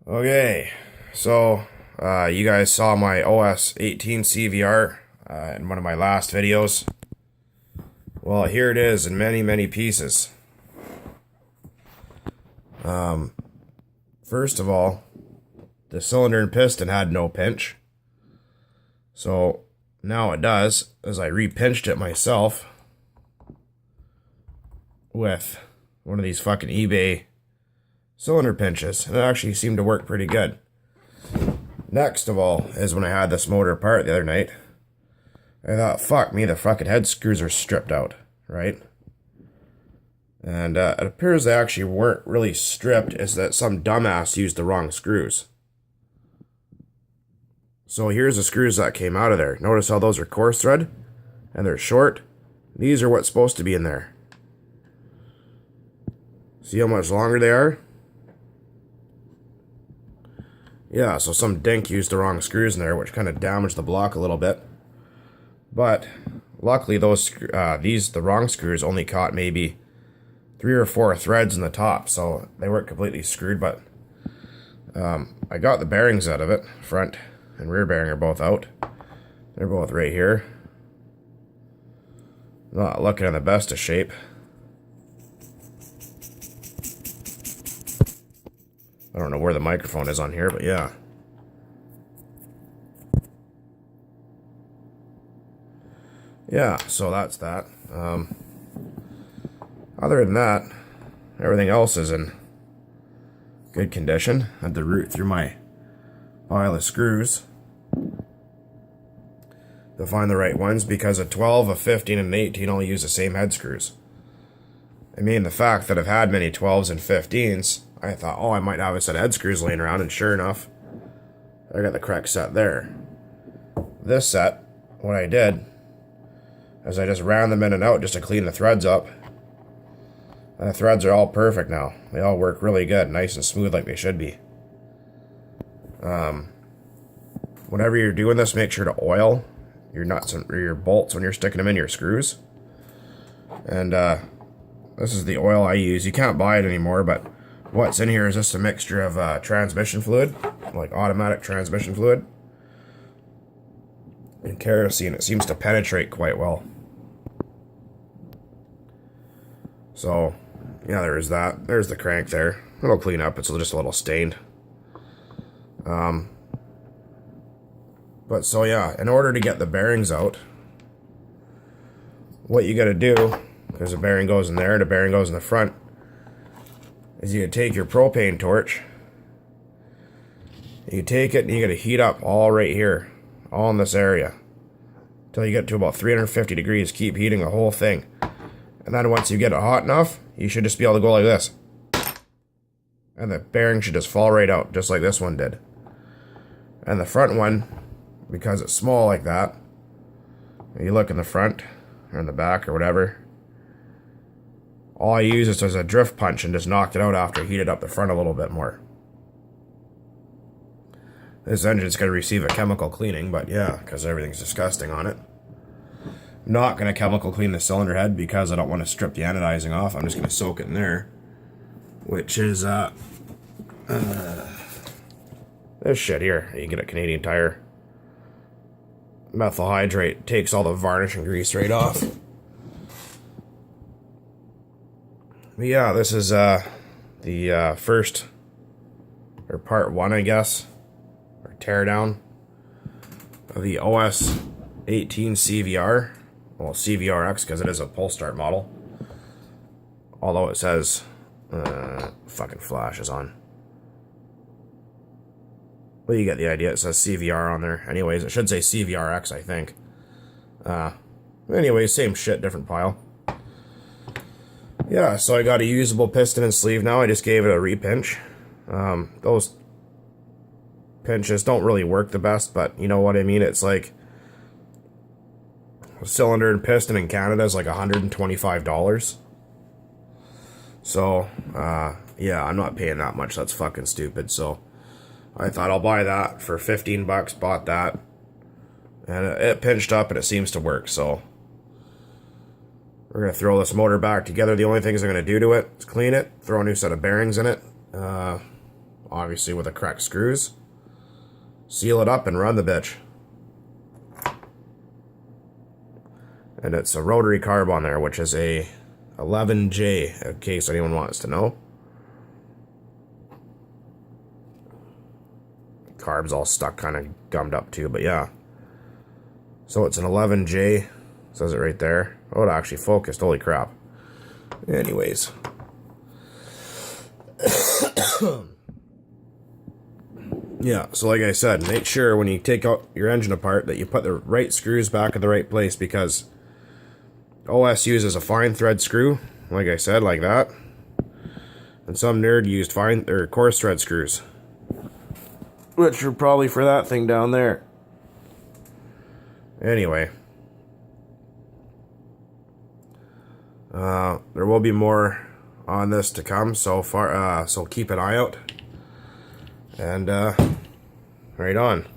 Okay, so you guys saw my OS 18 CVR in one of my last videos. Well, here it is in many pieces. First of all, the cylinder and piston had no pinch. So now it does, as I re-pinched it myself with one of these fucking eBay cylinder pinches, and it actually seemed to work pretty good. Next of all is when I had this motor apart the other night, I thought, fuck me, the fucking head screws are stripped out, right? And it appears they actually weren't really stripped, it's that some dumbass used the wrong screws. So here's the screws that came out of there. Notice how those are coarse thread and they're short. These are what's supposed to be in there. See how much longer they are? Yeah, so some dink used the wrong screws in there, which kind of damaged the block a little bit. But luckily the wrong screws only caught maybe 3 or 4 threads in the top, so they weren't completely screwed. But I got the bearings out of it. Front and rear bearing are both out. They're both right here. Not looking in the best of shape. I don't know where the microphone is on here, but yeah. Yeah, so that's that. Other than that, everything else is in good condition. I had to root through my pile of screws to find the right ones, because a 12, a 15, and an 18 all use the same head screws. I mean, the fact that I've had many 12s and 15s, I thought, oh, I might have a set of head screws laying around, and sure enough, I got the correct set there. This set, what I did is I just ran them in and out just to clean the threads up. And the threads are all perfect now. They all work really good, nice and smooth like they should be. Whenever you're doing this, make sure to oil your nuts or your bolts when you're sticking them in your screws. And this is the oil I use. You can't buy it anymore, but what's in here is just a mixture of transmission fluid, like automatic transmission fluid, and kerosene. It seems to penetrate quite well. So, yeah, there is that. There's the crank there. It'll clean up. It's just a little stained. But so yeah, in order to get the bearings out, what you gotta do, because the bearing goes in there, the bearing goes in the front, is you take your propane torch, you take it and you gotta heat up all right here, all in this area, until you get to about 350 degrees. Keep heating the whole thing. And then once you get it hot enough, you should just be able to go like this. And the bearing should just fall right out, just like this one did. And the front one, because it's small like that, you look in the front, or in the back, or whatever, all I use is as a drift punch and just knocked it out after I heated up the front a little bit more. This engine's going to receive a chemical cleaning, but yeah, because everything's disgusting on it. I'm not going to chemical clean the cylinder head because I don't want to strip the anodizing off. I'm just going to soak it in there, which is this shit here. You can get a Canadian Tire. Methyl hydrate takes all the varnish and grease right off. But yeah, this is the first, or part 1, I guess, or teardown of the OS 18 CVR. Well, CVRX, because it is a pull start model. Although it says fucking flash is on. Well, you get the idea. It says CVR on there. Anyways, it should say CVRX, I think. Anyways, same shit, different pile. Yeah, so I got a usable piston and sleeve now. I just gave it a repinch. Those pinches don't really work the best, but you know what I mean? It's like a cylinder and piston in Canada is like $125. So, yeah, I'm not paying that much. That's fucking stupid. So I thought I'll buy that for 15 bucks, bought that, and it pinched up and it seems to work. So we're going to throw this motor back together. The only things I'm going to do to it is clean it, throw a new set of bearings in it, obviously with the correct screws. Seal it up and run the bitch. And it's a rotary carb on there, which is a 11J, in case anyone wants to know. Carb's all stuck, kind of gummed up too, but yeah. So it's an 11J, says it right there. Oh, it actually focused, holy crap. Anyways. Yeah, so like I said, make sure when you take out your engine apart that you put the right screws back in the right place, because OS uses a fine thread screw, like I said, like that. And some nerd used fine or coarse thread screws, which are probably for that thing down there. Anyway. There will be more on this to come so far, so keep an eye out. And right on.